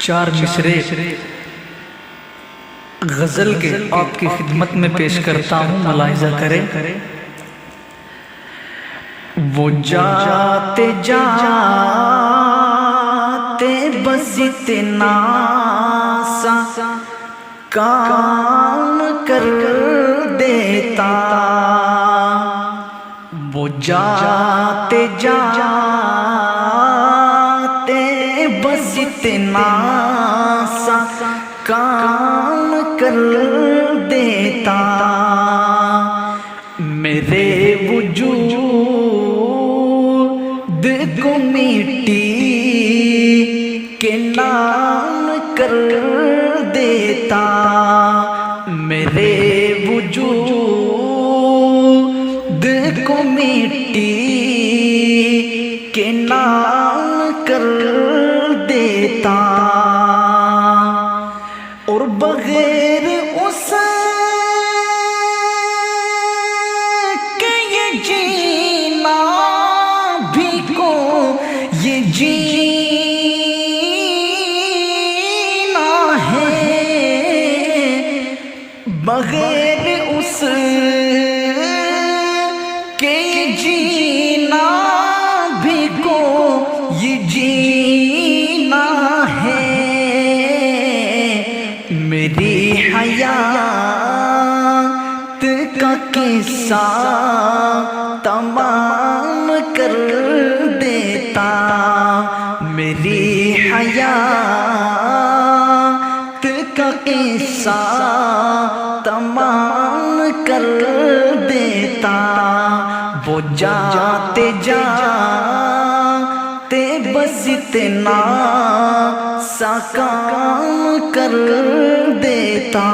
چار مصرے غزل کے آپ کی خدمت میں پیش کرتا ہوں، ملاحظہ کریں۔ وہ جاتے جاتے بس اتنا سا کام کر دیتا، وہ جاتے جاتے بس اتنا سا کام کر دیتا، میرے وجود کو مٹی کے نام کر دیتا، میرے وجود کو مٹی کے نام کر دیتا، اور بغیر اس کے یہ جینا بھی کو یہ جینا ہے، بغیر اس کے یہ جینا بھی کو یہ جینا ہے، میری حیات کا قصہ تمام کر دیتا، میری حیات کا قصہ تمام کر دیتا، وہ جاتے جاتے بس اتنا سا کام کر دیتا۔